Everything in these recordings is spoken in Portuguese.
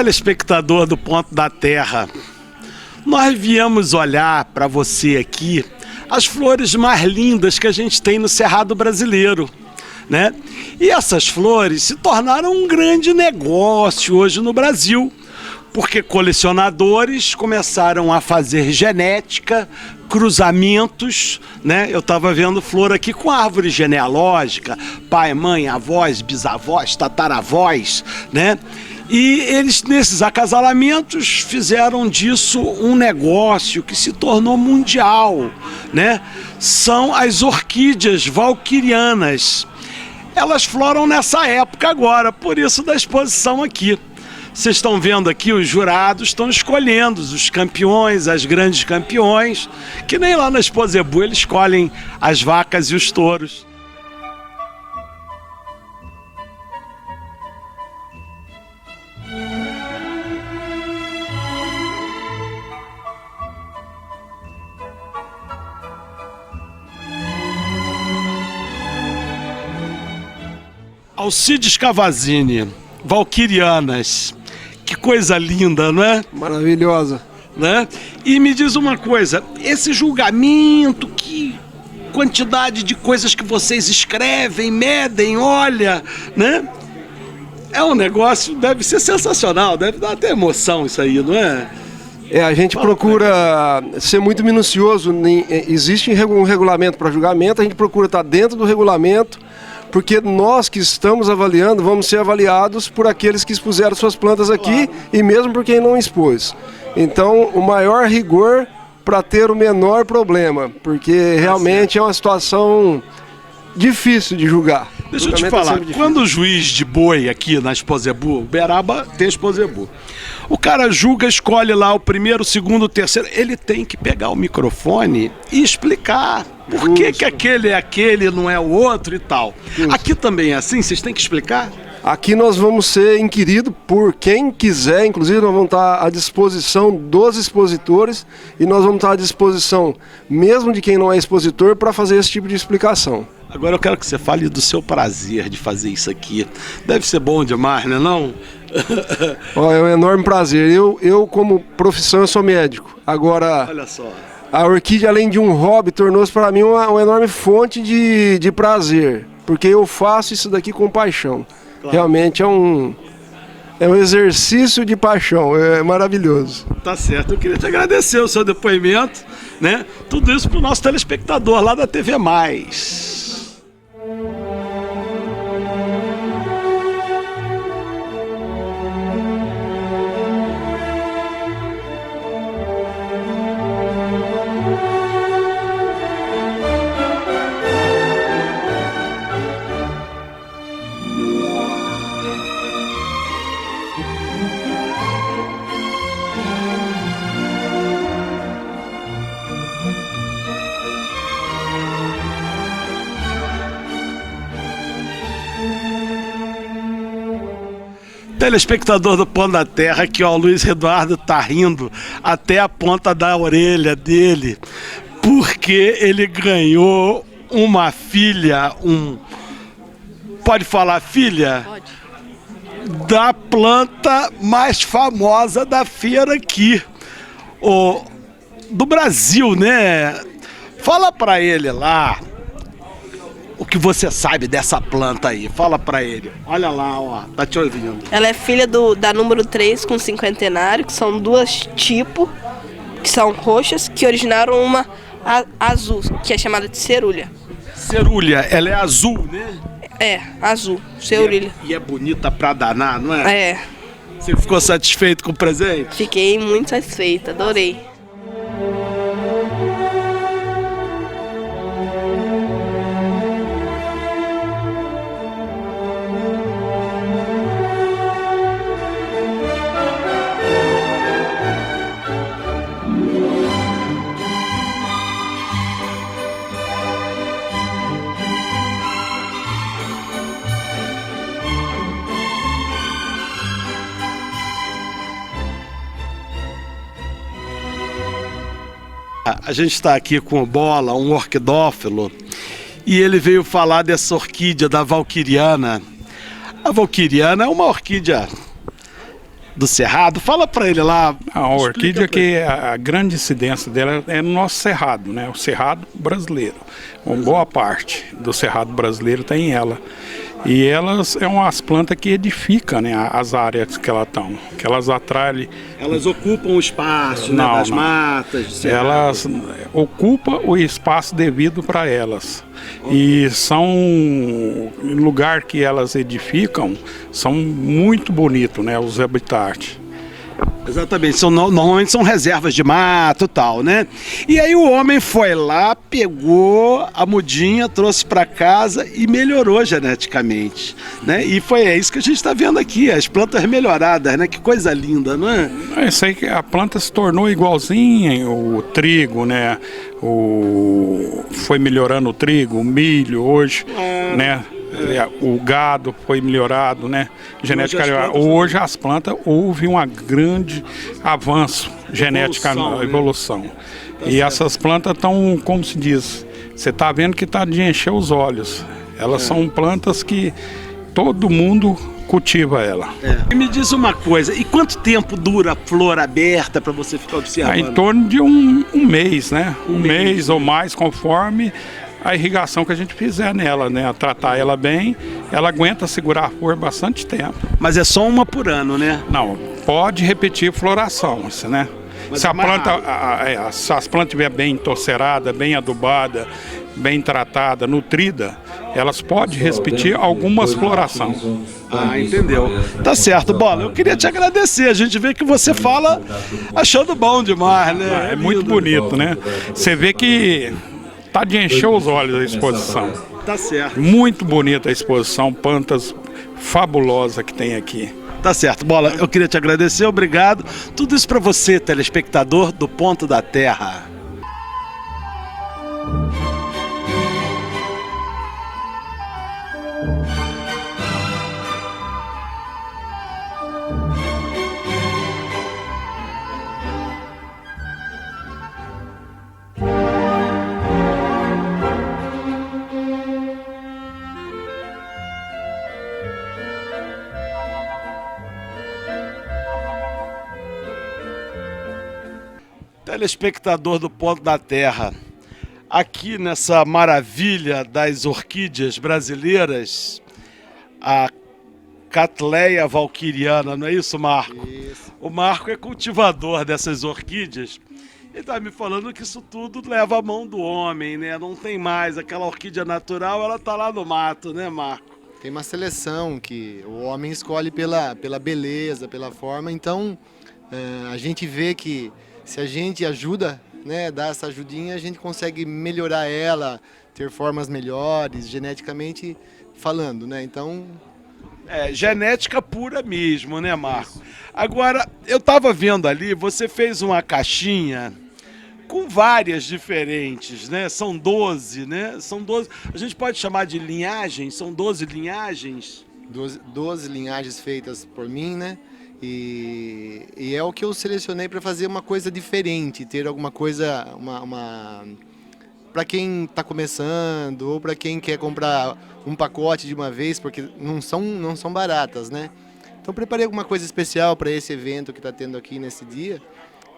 Telespectador do Ponto da Terra, nós viemos olhar para você aqui as flores mais lindas que a gente tem no Cerrado brasileiro, né? E essas flores se tornaram um grande negócio hoje no Brasil, porque colecionadores começaram a fazer genética, cruzamentos, né? Eu estava vendo flor aqui com árvore genealógica, pai, mãe, avós, bisavós, tataravós, né? E eles, nesses acasalamentos, fizeram disso um negócio que se tornou mundial, né? São as orquídeas valquirianas. Elas floram nessa época agora, por isso da exposição aqui. Vocês estão vendo aqui, os jurados estão escolhendo os campeões, as grandes campeões, que nem lá na Exposebu eles escolhem as vacas e os touros. Alcides Cavazzini, valquirianas. Que coisa linda, não é? Maravilhosa. Né? E me diz uma coisa, esse julgamento, que quantidade de coisas que vocês escrevem, medem, olha, né? É um negócio, deve ser sensacional, deve dar até emoção isso aí, não é? A gente procura ser muito minucioso. Existe um regulamento para julgamento, a gente procura estar dentro do regulamento, porque nós que estamos avaliando vamos ser avaliados por aqueles que expuseram suas plantas aqui, claro, e mesmo por quem não expôs. Então, o maior rigor para ter o menor problema, porque realmente é uma situação difícil de julgar. Deixa eu te falar, quando o juiz de boi aqui na Exposebu, Uberaba tem Exposebu, o cara julga, escolhe lá o primeiro, o segundo, o terceiro, ele tem que pegar o microfone e explicar por que aquele é aquele, não é o outro e tal. Justo. Aqui também é assim? Vocês têm que explicar? Aqui nós vamos ser inquiridos por quem quiser, inclusive nós vamos estar à disposição dos expositores e nós vamos estar à disposição mesmo de quem não é expositor para fazer esse tipo de explicação. Agora eu quero que você fale do seu prazer de fazer isso aqui. Deve ser bom demais, né não? É um enorme prazer. Eu como profissão, eu sou médico. Agora, olha só, a orquídea, além de um hobby, tornou-se para mim uma enorme fonte de prazer, porque eu faço isso daqui com paixão. Claro. Realmente é um exercício de paixão, é maravilhoso. Tá certo, eu queria te agradecer o seu depoimento, né? Tudo isso para o nosso telespectador lá da TV Mais. Telespectador do Ponto da Terra, aqui ó, o Luiz Eduardo tá rindo até a ponta da orelha dele, porque ele ganhou uma filha, pode falar filha? Pode. Da planta mais famosa da feira aqui, do Brasil, né? Fala pra ele lá o que você sabe dessa planta aí. Fala pra ele. Olha lá, ó, tá te ouvindo. Ela é filha da número 3 com cinquentenário, que são duas tipos, que são roxas, que originaram uma azul, que é chamada de cerulha. Cerulha, ela é azul, né? É, azul, cerulha. E é bonita pra danar, não é? É. Você ficou satisfeito com o presente? Fiquei muito satisfeita, adorei. A gente está aqui com o Bola, um orquidófilo, e ele veio falar dessa orquídea da valquiriana. A valquiriana é uma orquídea do Cerrado? Fala para ele lá. A orquídea que a grande incidência dela é no nosso cerrado, né? O cerrado brasileiro. Uma boa parte do cerrado brasileiro tem ela. E elas são umas plantas que edificam, né, as áreas que elas estão, que elas atraem. Elas ocupam o espaço, né, das matas. Do cerrado. Elas ocupam o espaço devido para elas. E são lugar que elas edificam, são muito bonitos, né, os habitats. Exatamente, normalmente são reservas de mato e tal, né? E aí o homem foi lá, pegou a mudinha, trouxe para casa e melhorou geneticamente, né? E é isso que a gente está vendo aqui, as plantas melhoradas, né? Que coisa linda, não é? É isso aí, que a planta se tornou igualzinha o trigo, né? Foi melhorando o trigo, o milho hoje, né? O gado foi melhorado, né? Geneticamente. Hoje as plantas houve um grande avanço genético, evolução. E essas plantas estão, como se diz, você está vendo que está de encher os olhos. Elas são plantas que todo mundo cultiva ela. E me diz uma coisa, e quanto tempo dura a flor aberta para você ficar observando? Em torno de um mês, né? Um mês ou mais, conforme a irrigação que a gente fizer nela, né? Tratar ela bem, ela aguenta segurar a flor bastante tempo. Mas é só uma por ano, né? Não, pode repetir floração, né? Se a planta, se as plantas estiver bem torcerada, bem adubada, bem tratada, nutrida, elas podem repetir algumas florações. Entendeu. Tá certo, Bola. Eu queria te agradecer. A gente vê que você fala achando bom demais, né? É muito bonito, né? Você vê que tá de encher os olhos a exposição. Tá certo. Muito bonita a exposição, plantas fabulosas que tem aqui. Tá certo, Bola. Eu queria te agradecer, obrigado. Tudo isso para você, telespectador do Ponto da Terra. Telespectador do Ponto da Terra, aqui nessa maravilha das orquídeas brasileiras, a Cattleya valquiriana, não é isso, Marco? Isso. O Marco é cultivador dessas orquídeas. Ele está me falando que isso tudo leva a mão do homem, né? Não tem mais aquela orquídea natural, ela está lá no mato, né, Marco? Tem uma seleção que o homem escolhe pela beleza, pela forma, então a gente vê que se a gente ajuda, né, dá essa ajudinha, a gente consegue melhorar ela, ter formas melhores, geneticamente falando, né? Então... genética pura mesmo, né, Marco? Agora, eu estava vendo ali, você fez uma caixinha com várias diferentes, né? São 12, né? São 12. A gente pode chamar de linhagens? São 12 linhagens? 12 linhagens feitas por mim, né? E é o que eu selecionei para fazer uma coisa diferente, ter alguma coisa, para quem está começando ou para quem quer comprar um pacote de uma vez, porque não são baratas, né? Então preparei alguma coisa especial para esse evento que está tendo aqui nesse dia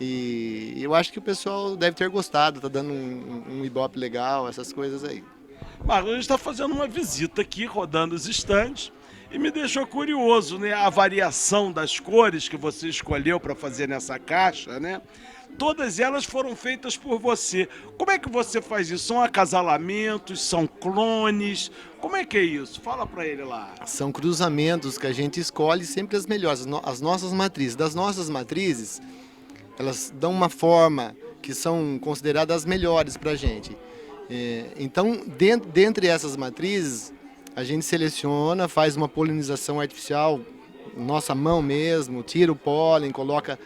e eu acho que o pessoal deve ter gostado, tá dando um ibope legal, essas coisas aí. Marcos, a gente está fazendo uma visita aqui, rodando os estandes. E me deixou curioso, né? A variação das cores que você escolheu para fazer nessa caixa, né? Todas elas foram feitas por você. Como é que você faz isso? São acasalamentos? São clones? Como é que é isso? Fala para ele lá. São cruzamentos que a gente escolhe sempre as melhores, as nossas matrizes. Das nossas matrizes, elas dão uma forma que são consideradas as melhores para a gente. Então, dentre essas matrizes, a gente seleciona, faz uma polinização artificial, nossa mão mesmo, tira o pólen, coloca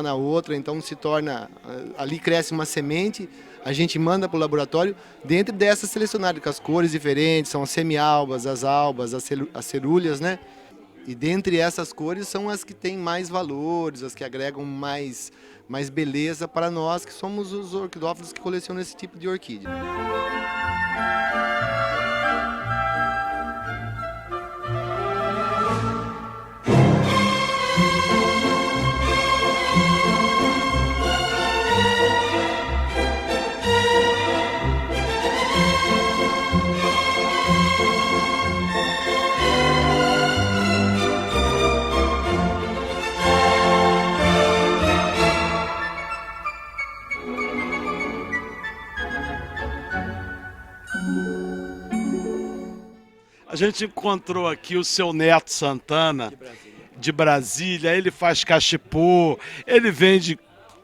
na outra, então se torna, ali cresce uma semente, a gente manda para o laboratório, dentro dessas selecionadas, com as cores diferentes, são as semialbas, as albas, as cerúleas, né? E dentre essas cores são as que têm mais valores, as que agregam mais beleza para nós, que somos os orquidófilos que colecionam esse tipo de orquídea. A gente encontrou aqui o seu Neto Santana, de Brasília. Ele faz cachepô, ele vende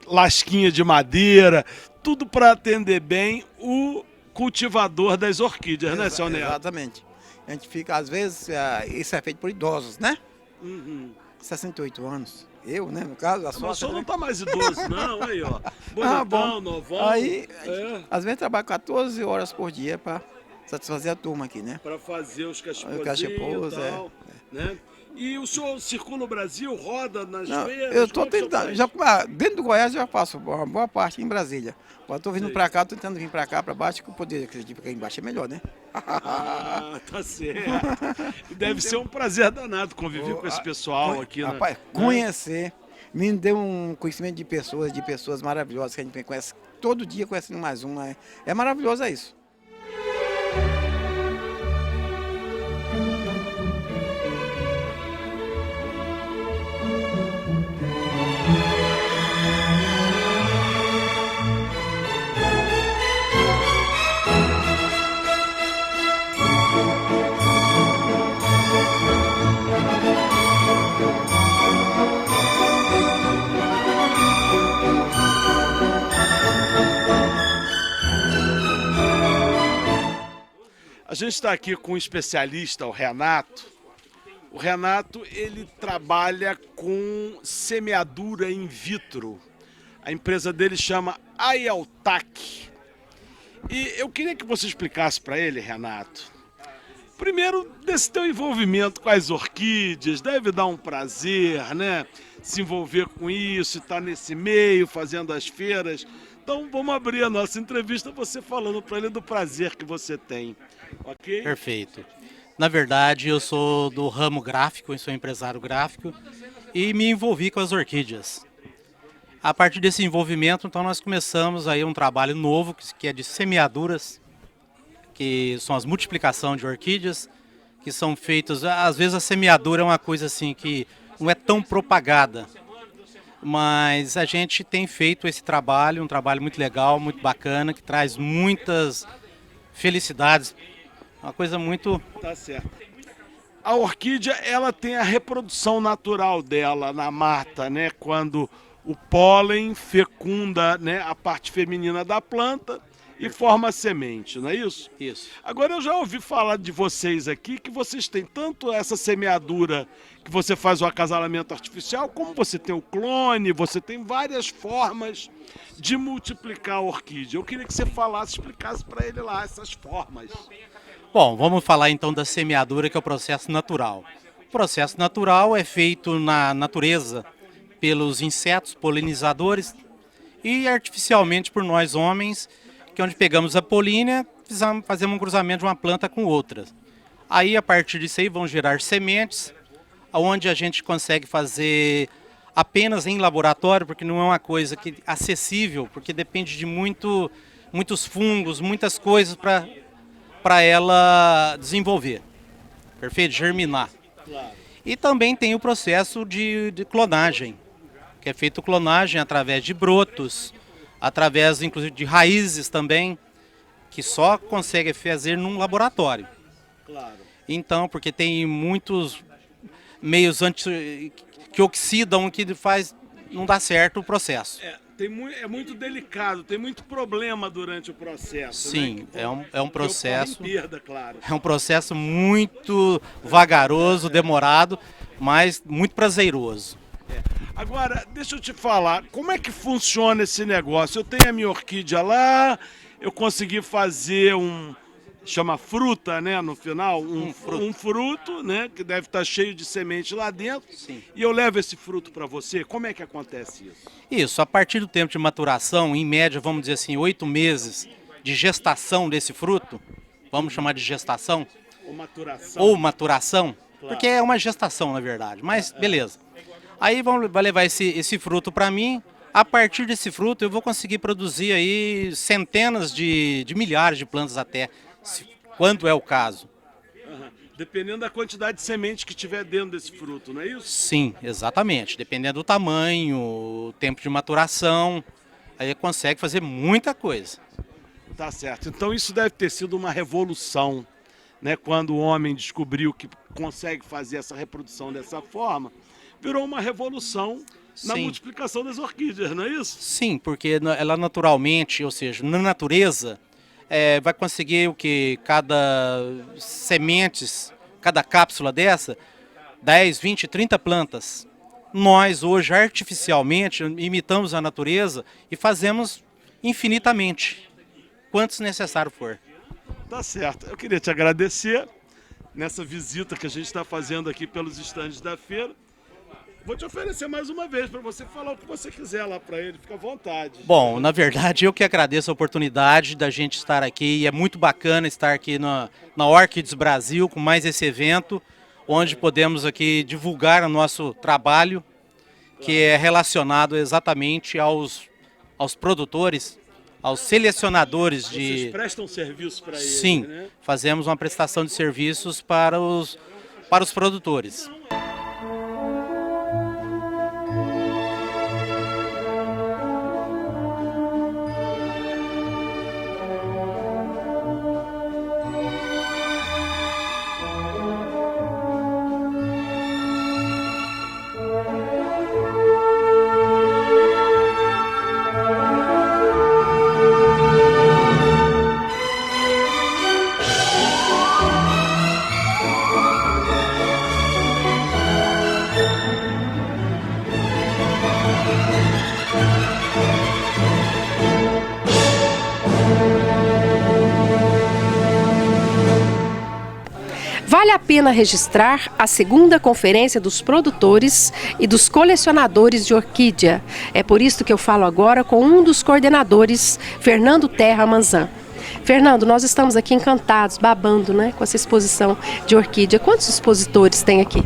lasquinha de madeira, tudo para atender bem o cultivador das orquídeas, né, seu Neto? Exatamente. A gente fica, às vezes, isso é feito por idosos, né? 68 anos. Eu, né, no caso, a Mas o sócia, senhor né? não tá mais idoso, não, aí, ó. Bonitão, bom. novão. Aí, é, às vezes, trabalho 14 horas por dia para satisfazer a turma aqui, né? para fazer os cachepôs cachepôs, e tal, né? E o senhor circula o Brasil, roda nas Não, feiras? eu estou como é que o senhor tentando, faz? dentro do Goiás eu já faço uma boa parte em Brasília. Agora estou vindo para cá, tô tentando vir para cá, para baixo, que eu poder acreditar que embaixo é melhor, né? Ah, tá certo. E deve ser um prazer danado conviver com esse pessoal aqui, né? Rapaz, conhecer, me deu um conhecimento de pessoas maravilhosas que a gente conhece todo dia, conhecendo mais um, né? É maravilhoso, é isso. A gente está aqui com um especialista, o Renato. O Renato, ele trabalha com semeadura in vitro. A empresa dele chama Aieltac. E eu queria que você explicasse para ele, Renato, primeiro desse teu envolvimento com as orquídeas. Deve dar um prazer, né? Se envolver com isso, estar nesse meio, fazendo as feiras. Então vamos abrir a nossa entrevista você falando para ele do prazer que você tem, ok? Perfeito. Na verdade, eu sou do ramo gráfico, eu sou empresário gráfico e me envolvi com as orquídeas. A partir desse envolvimento, então, nós começamos aí um trabalho novo, que é de semeaduras, que são as multiplicação de orquídeas, que são feitas. Às vezes a semeadura é uma coisa assim que não é tão propagada, mas a gente tem feito esse trabalho, um trabalho muito legal, muito bacana, que traz muitas felicidades, uma coisa muito... Tá certo. A orquídea, ela tem a reprodução natural dela na mata, né? Quando o pólen fecunda, né, a parte feminina da planta e forma a semente, não é isso? Isso. Agora eu já ouvi falar de vocês aqui que vocês têm tanto essa semeadura que você faz o acasalamento artificial, como você tem o clone, você tem várias formas de multiplicar a orquídea. Eu queria que você falasse, explicasse para ele lá essas formas. Bom, vamos falar então da semeadura, que é o processo natural. O processo natural é feito na natureza pelos insetos polinizadores e artificialmente por nós homens, que é onde pegamos a polínia, fazemos um cruzamento de uma planta com outra. Aí, a partir disso aí, vão gerar sementes, onde a gente consegue fazer apenas em laboratório, porque não é uma coisa acessível, porque depende de muitos fungos, muitas coisas para ela desenvolver. Perfeito? Germinar. Claro. E também tem o processo de clonagem, que é feito clonagem através de brotos, através inclusive de raízes também, que só consegue fazer num laboratório. Claro. Então, porque tem muitos meios que oxidam, que não dá certo o processo. É muito delicado, tem muito problema durante o processo. Sim, né? é um processo. Que ocorre em perda, claro. É um processo muito vagaroso, demorado, mas muito prazeroso. Agora, deixa eu te falar, como é que funciona esse negócio? Eu tenho a minha orquídea lá, eu consegui fazer chama fruta, né, no final, um fruto, né, que deve estar cheio de semente lá dentro. Sim. E eu levo esse fruto para você. Como é que acontece isso? Isso, a partir do tempo de maturação, em média, vamos dizer assim, 8 meses de gestação desse fruto, vamos chamar de gestação, Ou maturação. maturação, Claro. porque é uma gestação, na verdade, mas beleza. Aí vai levar esse fruto para mim. A partir desse fruto eu vou conseguir produzir aí centenas de milhares de plantas até, quando é o caso. Aham. Dependendo da quantidade de semente que tiver dentro desse fruto, não é isso? Sim, exatamente. Dependendo do tamanho, o tempo de maturação, aí consegue fazer muita coisa. Tá certo. Então isso deve ter sido uma revolução, né, quando o homem descobriu que consegue fazer essa reprodução dessa forma, virou uma revolução na Sim. multiplicação das orquídeas, não é isso? Sim, porque ela naturalmente, ou seja, na natureza, vai conseguir o que? Cada sementes, cada cápsula dessa, 10, 20, 30 plantas. Nós hoje, artificialmente, imitamos a natureza e fazemos infinitamente, quantos necessário for. Tá certo. Eu queria te agradecer nessa visita que a gente está fazendo aqui pelos estandes da feira. Vou te oferecer mais uma vez para você falar o que você quiser lá para ele, fica à vontade. Bom, na verdade, eu que agradeço a oportunidade da gente estar aqui, e é muito bacana estar aqui na Orchids Brasil com mais esse evento, onde podemos aqui divulgar o nosso trabalho, que é relacionado exatamente aos produtores, aos selecionadores de... Vocês prestam serviço para eles, Sim, né? fazemos uma prestação de serviços para os produtores. Vale a pena registrar a segunda conferência dos produtores e dos colecionadores de orquídea. É por isso que eu falo agora com um dos coordenadores, Fernando Terra Manzan. Fernando, nós estamos aqui encantados, babando, né, com essa exposição de orquídea. Quantos expositores tem aqui?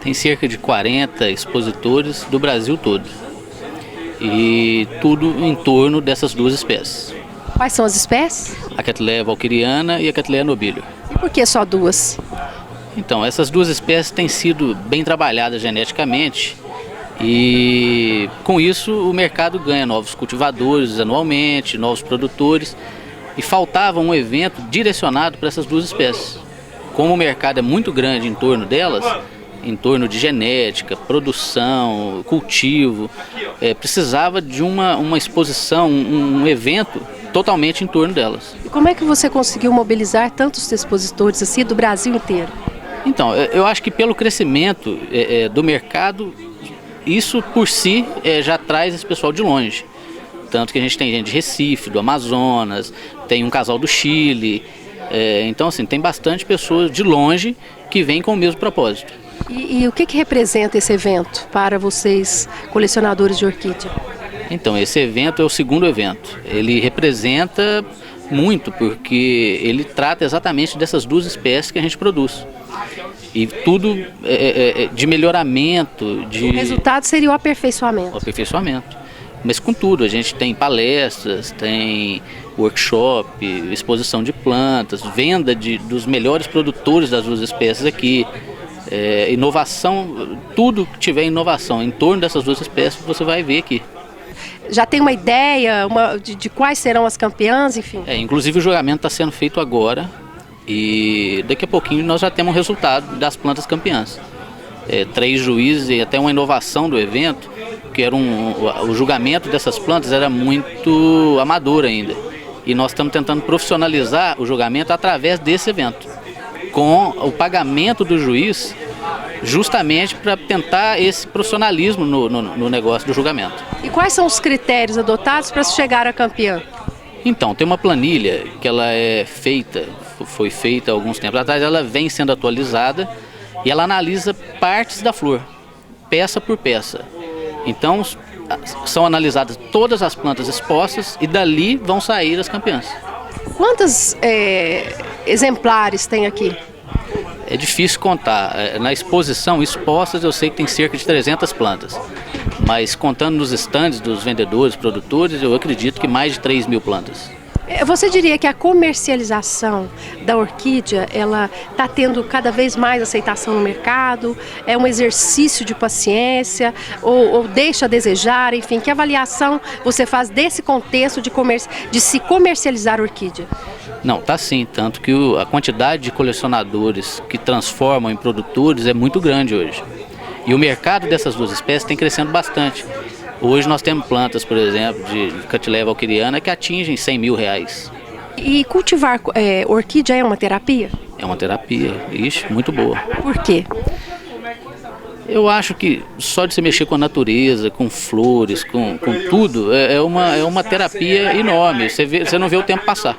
Tem cerca de 40 expositores do Brasil todo. E tudo em torno dessas duas espécies. Quais são as espécies? A Cattleya valquiriana e a Cattleya nobilior. E por que só duas? Então, essas duas espécies têm sido bem trabalhadas geneticamente e com isso o mercado ganha novos cultivadores anualmente, novos produtores, e faltava um evento direcionado para essas duas espécies. Como o mercado é muito grande em torno delas, em torno de genética, produção, cultivo, precisava de uma exposição, um evento totalmente em torno delas. E como é que você conseguiu mobilizar tantos expositores assim do Brasil inteiro? Então, eu acho que pelo crescimento do mercado, isso por si já traz esse pessoal de longe. Tanto que a gente tem gente de Recife, do Amazonas, tem um casal do Chile. Então, assim, tem bastante pessoas de longe que vêm com o mesmo propósito. E o que representa esse evento para vocês, colecionadores de orquídea? Então, esse evento é o segundo evento. Ele representa muito, porque ele trata exatamente dessas duas espécies que a gente produz. E tudo de melhoramento. O resultado seria o aperfeiçoamento. O aperfeiçoamento. Mas com tudo, a gente tem palestras, tem workshop, exposição de plantas, venda dos melhores produtores das duas espécies aqui. Inovação, tudo que tiver inovação em torno dessas duas espécies você vai ver aqui. Já tem uma ideia de quais serão as campeãs, enfim? Inclusive o julgamento está sendo feito agora e daqui a pouquinho nós já temos o resultado das plantas campeãs. 3 juízes e até uma inovação do evento, que era o julgamento dessas plantas era muito amador ainda. E nós estamos tentando profissionalizar o julgamento através desse evento, com o pagamento do juiz, justamente para tentar esse profissionalismo no negócio do julgamento. E quais são os critérios adotados para chegar a campeã? Então, tem uma planilha que ela foi feita há alguns tempos atrás, ela vem sendo atualizada e ela analisa partes da flor, peça por peça. Então, são analisadas todas as plantas expostas e dali vão sair as campeãs. Quantos exemplares tem aqui? É difícil contar. Na exposição expostas eu sei que tem cerca de 300 plantas. Mas contando nos estandes dos vendedores, produtores, eu acredito que mais de 3.000 plantas. Você diria que a comercialização da orquídea, ela está tendo cada vez mais aceitação no mercado? É um exercício de paciência ou deixa a desejar? Enfim, que avaliação você faz desse contexto de se comercializar a orquídea? Não, tá sim, tanto que a quantidade de colecionadores que transformam em produtores é muito grande hoje. E o mercado dessas duas espécies tem crescendo bastante. Hoje nós temos plantas, por exemplo, de Cattleya valquiriana que atingem R$100 mil. E cultivar orquídea é uma terapia? É uma terapia, ixi, muito boa. Por quê? Eu acho que só de você mexer com a natureza, com flores, com tudo, é uma terapia enorme. Você não vê o tempo passar.